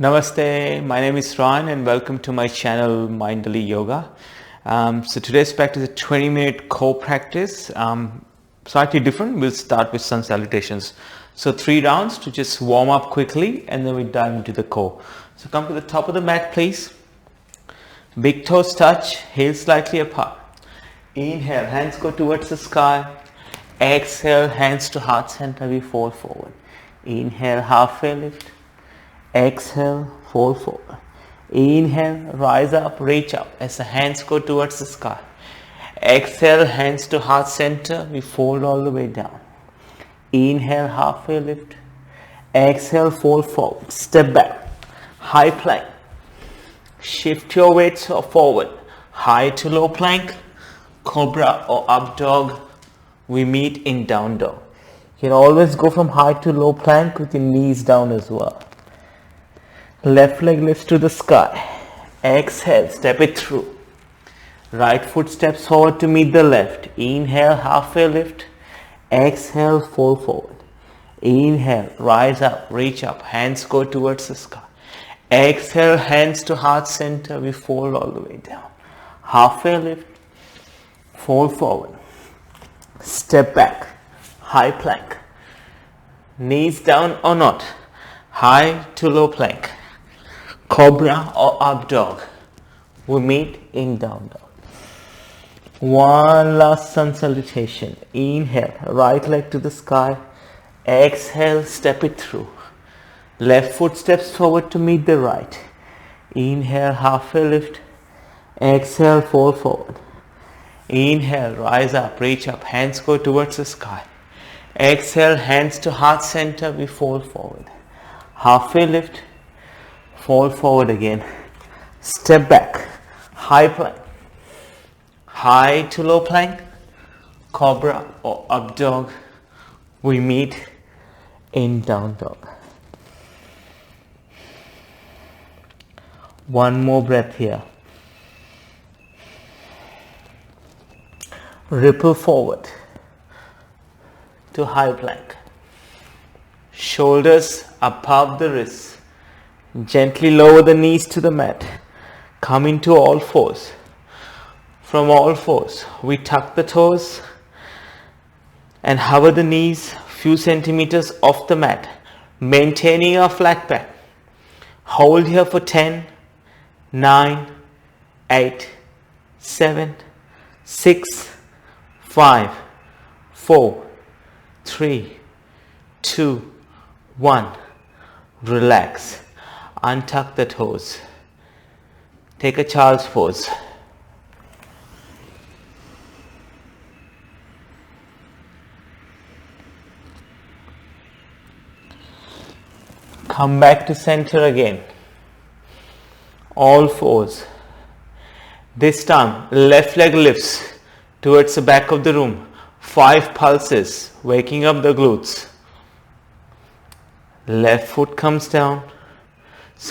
Namaste, my name is Ron and welcome to my channel Mindfully Yoga. So today's practice is a 20-minute core practice, slightly different. We'll start with sun salutations. So 3 rounds to just warm up quickly and then we dive into the core. So come to the top of the mat please. Big toes touch, heels slightly apart. Inhale, hands go towards the sky. Exhale, hands to heart center, we fall forward. Inhale, halfway lift. Exhale, fall forward. Inhale, rise up, reach up as the hands go towards the sky. Exhale, hands to heart center, we fold all the way down. Inhale, halfway lift. Exhale, fold forward. Step back. High plank. Shift your weight forward. High to low plank. Cobra or up dog. We meet in down dog. You can always go from high to low plank with your knees down as well. Left leg lifts to the sky. Exhale, step it through. Right foot steps forward to meet the left. Inhale, halfway lift. Exhale, fold forward. Inhale, rise up, reach up. Hands go towards the sky. Exhale, hands to heart center. We fold all the way down. Halfway lift. Fold forward. Step back. High plank. Knees down or not. High to low plank. Cobra or up dog. We meet in down dog. One last sun salutation. Inhale, right leg to the sky. Exhale, step it through. Left foot steps forward to meet the right. Inhale, halfway lift. Exhale, fold forward. Inhale, rise up, reach up. Hands go towards the sky. Exhale, hands to heart center. We fold forward. Halfway lift. Fold forward again. Step back. High plank. High to low plank. Cobra or up dog. We meet in down dog. One more breath here. Ripple forward to high plank. Shoulders above the wrists. Gently lower the knees to the mat. Come into all fours. From all fours, we tuck the toes and hover the knees few centimeters off the mat, maintaining our flat back. Hold here for 10, 9, 8, 7, 6, 5, 4, 3, 2, 1. Relax. Untuck the toes. Take a child's pose. Come back to center again. All fours. This time, left leg lifts towards the back of the room. 5 pulses, waking up the glutes. Left foot comes down.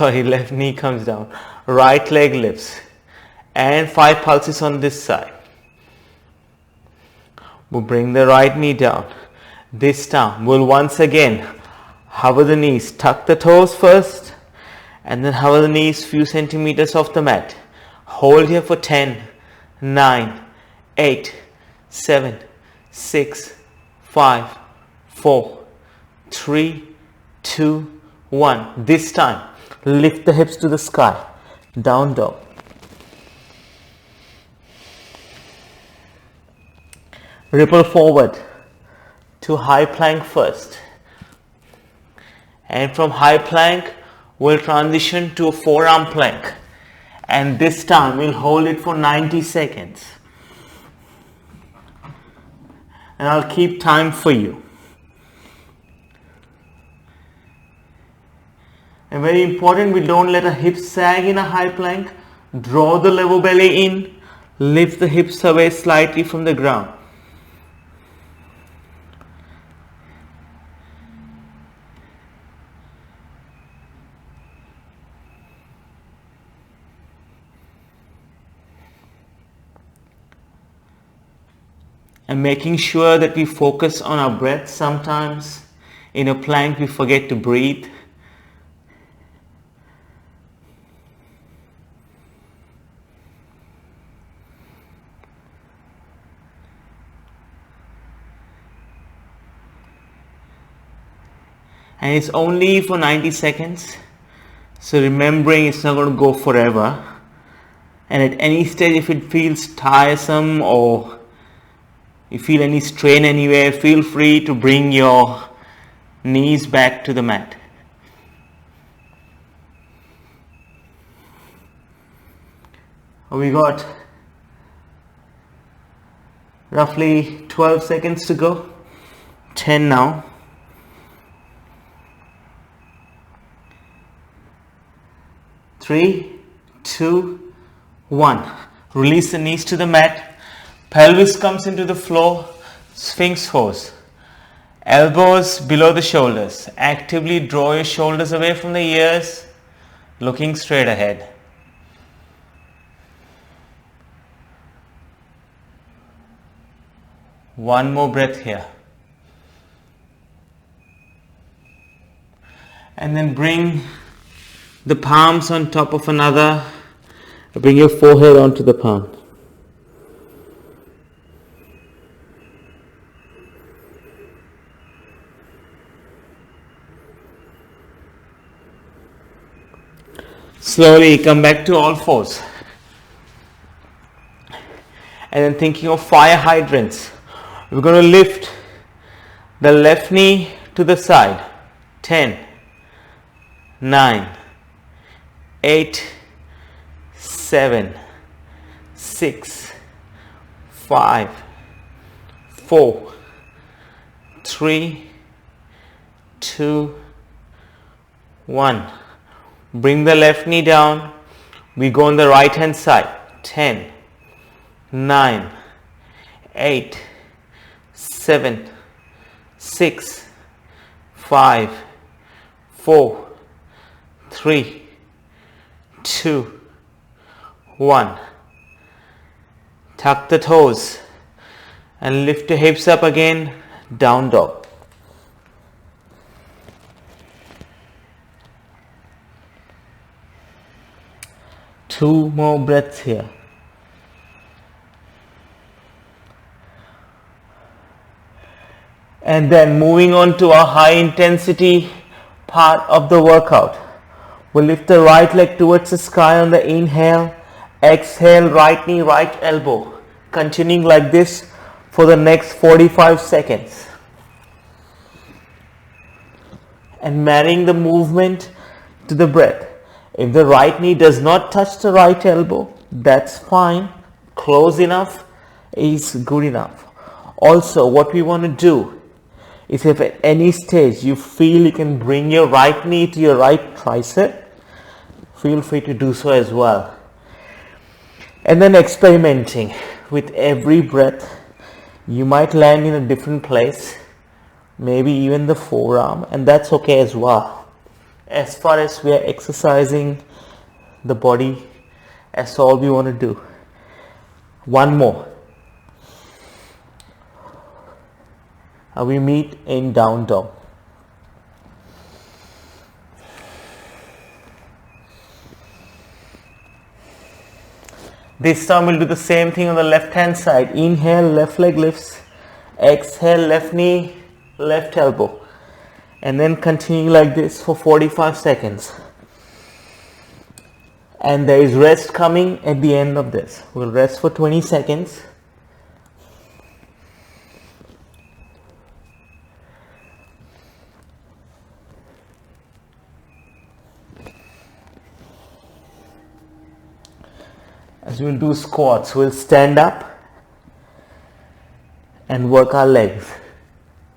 Left knee comes down. Right leg lifts. And 5 pulses on this side. We'll bring the right knee down. This time, we'll once again hover the knees. Tuck the toes first. And then hover the knees few centimeters off the mat. Hold here for 10, 9, 8, 7, 6, 5, 4, 3, 2, 1. This time, lift the hips to the sky. Down dog. Ripple forward to high plank first. And from high plank, we'll transition to a forearm plank. And this time, we'll hold it for 90 seconds. And I'll keep time for you. And very important, we don't let a hip sag in a high plank. Draw the level belly in. Lift the hips away slightly from the ground. And making sure that we focus on our breath. Sometimes in a plank we forget to breathe. and it's only for 90 seconds. So remembering it's not going to go forever. And at any stage, if it feels tiresome or you feel any strain anywhere, feel free to bring your knees back to the mat. We got roughly 12 seconds to go. 10 now. 3, 2, 1. Release the knees to the mat. Pelvis comes into the floor. Sphinx pose. Elbows below the shoulders. Actively draw your shoulders away from the ears, looking straight ahead. One more breath here. And then bring the palms on top of another. Bring your forehead onto the palm. Slowly come back to all fours. And then thinking of fire hydrants. We're going to lift the left knee to the side. 10, 9, 8, 7, 6, 5, 4, 3, 2, 1. Bring the left knee down. We go on the right hand side. 10, 9, 8, 7, 6, 5, 4, 3, 2, 1. Tuck the toes and lift the hips up again. Down dog. Two more breaths here. And then moving on to our high intensity part of the workout. We'll lift the right leg towards the sky on the inhale. Exhale, right knee, right elbow. Continuing like this for the next 45 seconds. And marrying the movement to the breath. If the right knee does not touch the right elbow, that's fine. Close enough is good enough. Also, what we want to do is, if at any stage you feel you can bring your right knee to your right tricep, feel free to do so as well. And then experimenting with every breath. You might land in a different place, maybe even the forearm, and that's okay as well. As far as we are exercising the body, that's all we want to do. One more. We meet in down dog. This time we'll do the same thing on the left hand side. Inhale, left leg lifts. Exhale, left knee, left elbow. And then continue like this for 45 seconds. And there is rest coming at the end of this. We'll rest for 20 seconds. As we'll do squats, we'll stand up and work our legs.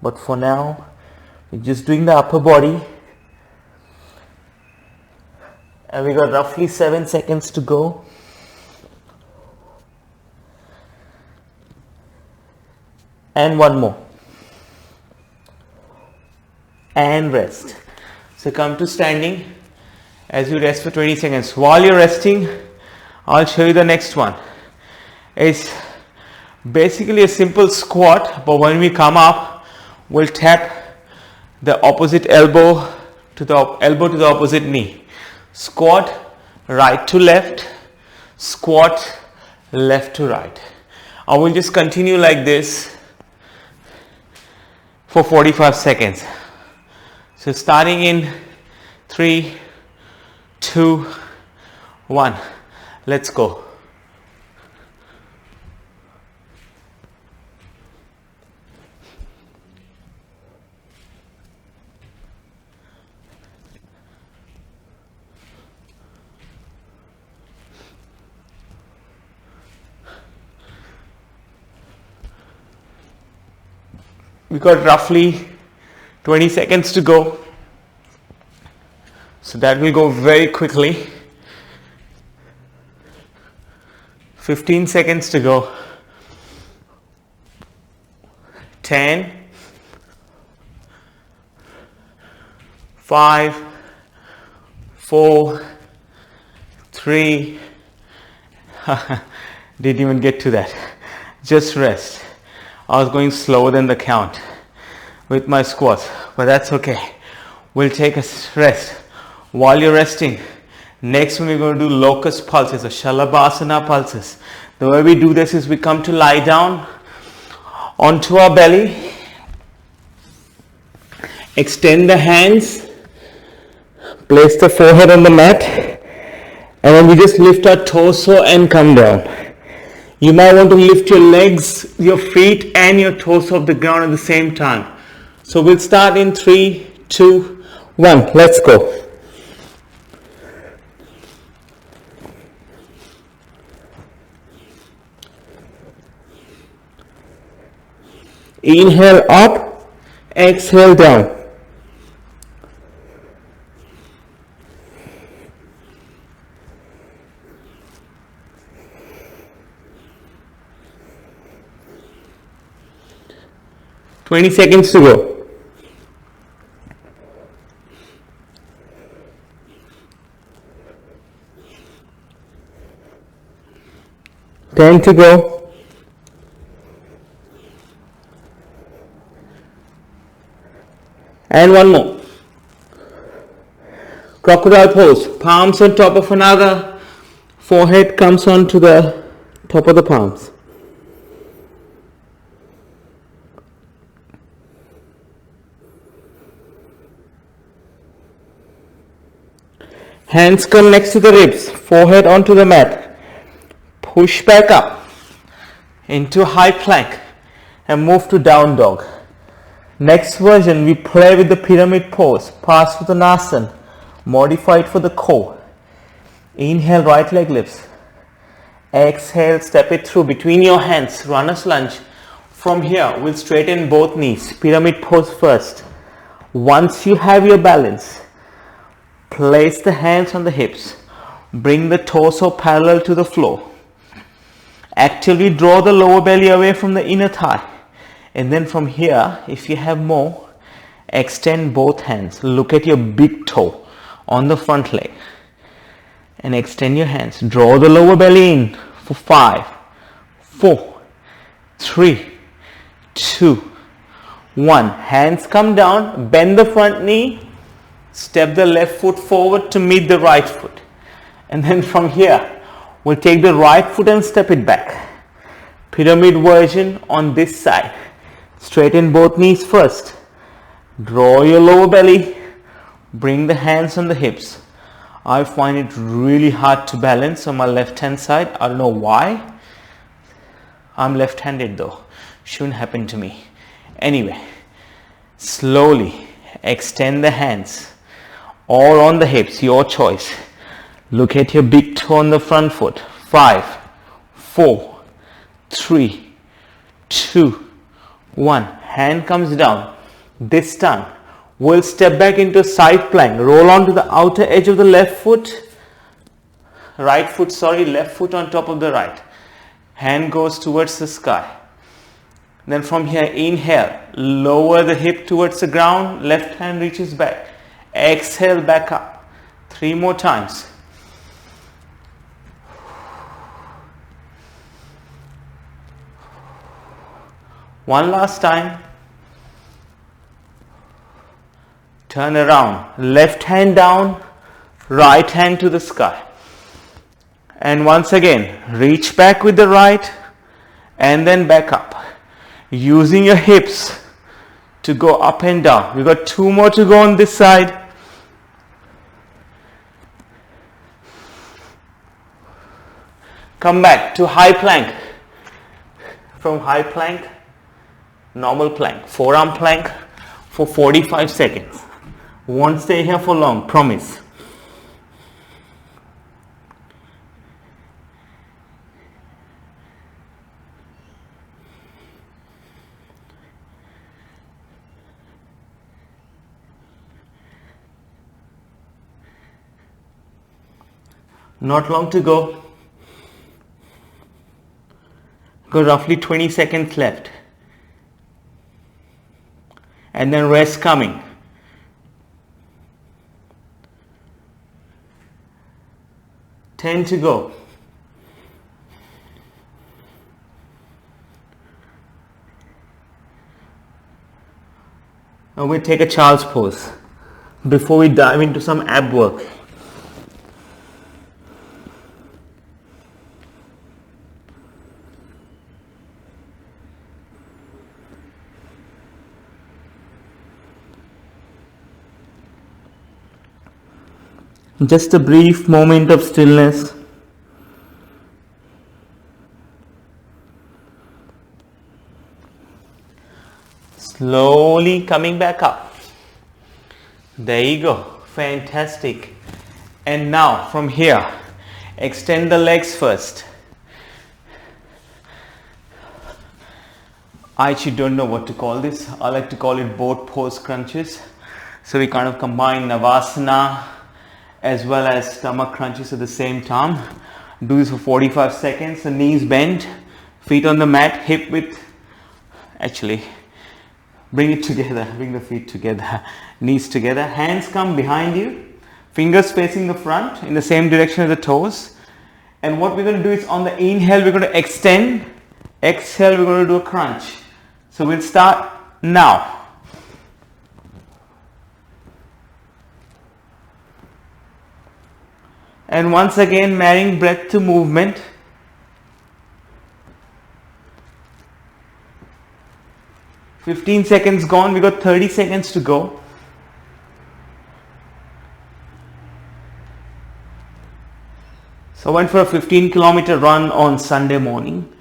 But for now, we're just doing the upper body. And we got roughly 7 seconds to go. And one more. And rest. So come to standing as you rest for 20 seconds. While you're resting, I'll show you the next one. It's basically a simple squat, but when we come up, we'll tap the opposite elbow to the opposite knee. Squat right to left, squat left to right. I will just continue like this for 45 seconds. So starting in 3, 2, 1. Let's go. We got roughly 20 seconds to go. So that will go very quickly. 15 seconds to go. 10, 5, 4, 3. Didn't even get to that. Just rest. I was going slower than the count with my squats, but that's okay. We'll take a rest. While you're resting, next one we're going to do locust pulses or Shalabhasana pulses. The way we do this is we come to lie down onto our belly, extend the hands, place the forehead on the mat, and then we just lift our torso and come down. You might want to lift your legs, your feet and your torso off the ground at the same time. So we'll start in 3, 2, 1. Let's go. Inhale up, exhale down. Twenty seconds to go. Ten to go. And one more. Crocodile pose. Palms on top of another. Forehead comes onto the top of the palms. Hands come next to the ribs, forehead onto the mat. Push back up into high plank and move to down dog. Next version, we play with the pyramid pose, Parsvottanasana, modified for the core. Inhale, right leg lifts. Exhale, step it through between your hands, runner's lunge. From here, we'll straighten both knees, pyramid pose first. Once you have your balance, place the hands on the hips. Bring the torso parallel to the floor. Actively draw the lower belly away from the inner thigh. And then from here, if you have more, extend both hands. Look at your big toe on the front leg. And extend your hands. Draw the lower belly in for 5, 4, 3, 2, 1. Hands come down. Bend the front knee. Step the left foot forward to meet the right foot. And then from here, we'll take the right foot and step it back. Pyramid version on this side. Straighten both knees first. Draw your lower belly. Bring the hands on the hips. I find it really hard to balance on my left hand side. I don't know why. I'm left handed though. Shouldn't happen to me. Anyway, slowly extend the hands. Or on the hips, your choice. Look at your big toe on the front foot. 5, 4, 3, 2, 1. Hand comes down. This time, we'll step back into side plank. Roll onto the outer edge of the left foot. Left foot on top of the right. Hand goes towards the sky. Then from here, inhale. Lower the hip towards the ground. Left hand reaches back. Exhale, back up. 3 more times. One last time. Turn around. Left hand down, right hand to the sky. And once again, reach back with the right and then back up. Using your hips to go up and down. We've got 2 more to go on this side. Come back to high plank. From high plank, normal plank, forearm plank for 45 seconds. Won't stay here for long, promise. Not long to go. Got roughly 20 seconds left. And then rest coming. Ten to go. Now we take a child's pose before we dive into some ab work. Just a brief moment of stillness. Slowly coming back up. There you go. Fantastic. And now from here, extend the legs first. I actually don't know what to call this. I like to call it boat pose crunches. So we kind of combine Navasana as well as stomach crunches at the same time. Do this for 45 seconds. The knees bent, feet on the mat, hip width. Actually, bring it together, bring the feet together, knees together. Hands come behind you, fingers facing the front in the same direction as the toes. And what we're going to do is on the inhale, we're going to extend. Exhale, we're going to do a crunch. So we'll start now. And once again, marrying breath to movement. "15 seconds gone, we got 30 seconds to go. So I went for a 15-kilometer run on Sunday morning.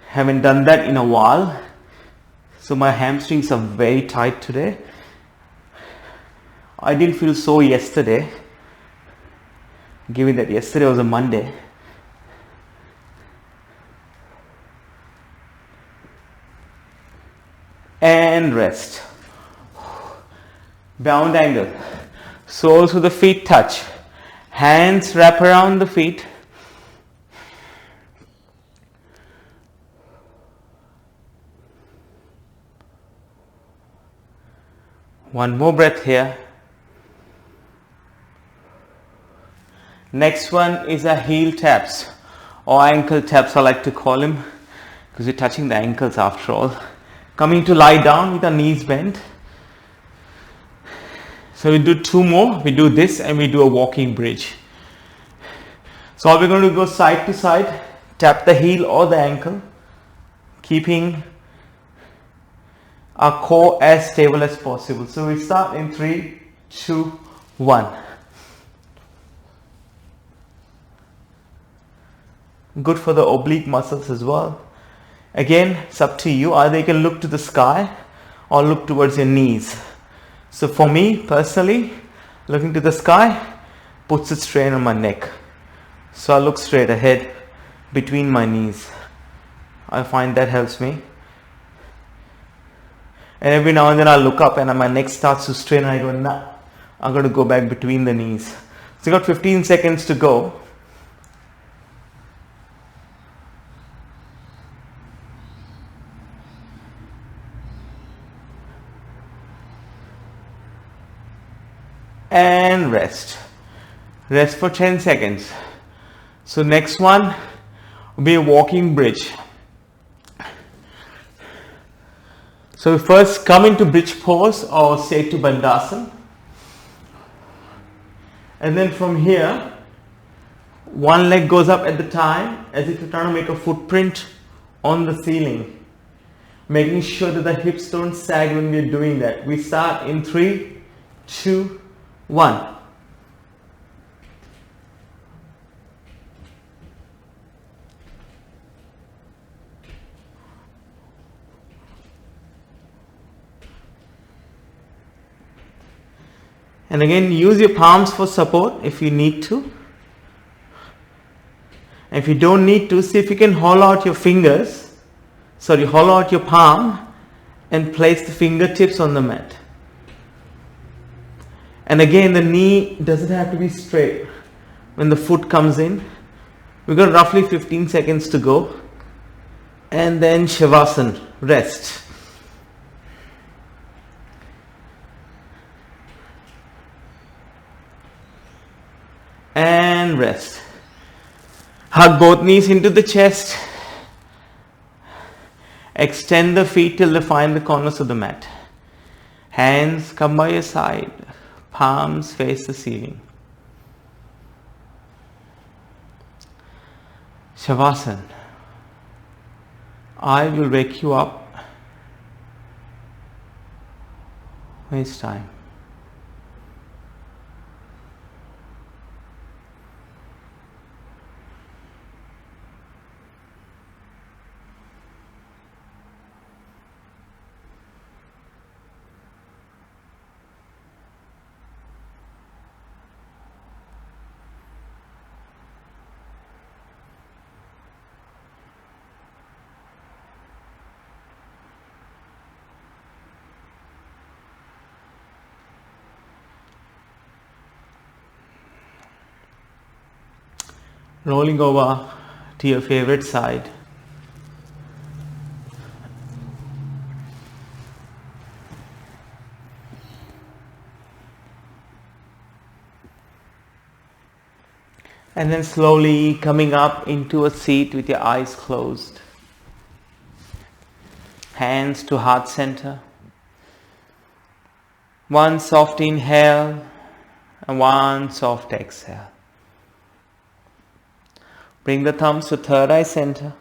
Haven't done that in a while. So my hamstrings are very tight today. I didn't feel so yesterday, given that yesterday was a Monday. And rest. Bound angle. Soles of the feet touch. Hands wrap around the feet. One more breath here. Next one is a heel taps or ankle taps, I like to call them, because we're touching the ankles after all. Coming to lie down with our knees bent. So we do 2 more. We do this and we do a walking bridge. So all we're going to go side to side, tap the heel or the ankle, keeping our core as stable as possible. So we start in 3, 2, 1. Good for the oblique muscles as well. Again, it's up to you. Either you can look to the sky or look towards your knees. So for me personally, looking to the sky puts a strain on my neck. So I look straight ahead between my knees. I find that helps me. And every now and then I look up and my neck starts to strain and I go, nah, I'm going to go back between the knees. So you got 15 seconds to go. And rest. Rest for 10 seconds. So next one will be a walking bridge. So we first come into bridge pose or Setu Bandhasan. And then from here, one leg goes up at the time as if you're trying to make a footprint on the ceiling. Making sure that the hips don't sag when we're doing that. We start in 3, 2, 1. And again, use your palms for support if you need to. And if you don't need to, see if you can hollow out your fingers. Hollow out your palm and place the fingertips on the mat. And again, the knee doesn't have to be straight when the foot comes in. We've got roughly 15 seconds to go. And then Shavasana, rest. And rest. Hug both knees into the chest. Extend the feet till they find the corners of the mat. Hands come by your side. Palms face the ceiling. Shavasana. I will wake you up when it's time. Rolling over to your favorite side. And then slowly coming up into a seat with your eyes closed. Hands to heart center. One soft inhale and one soft exhale. Bring the thumbs to third eye center,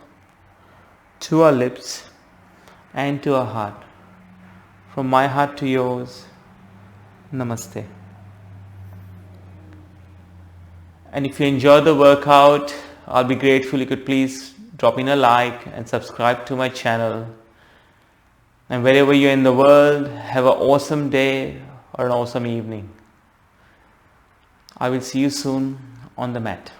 to our lips and to our heart. From my heart to yours, Namaste. And if you enjoy the workout, I'll be grateful you could please drop in a like and subscribe to my channel. And wherever you're in the world, have an awesome day or an awesome evening. I will see you soon on the mat.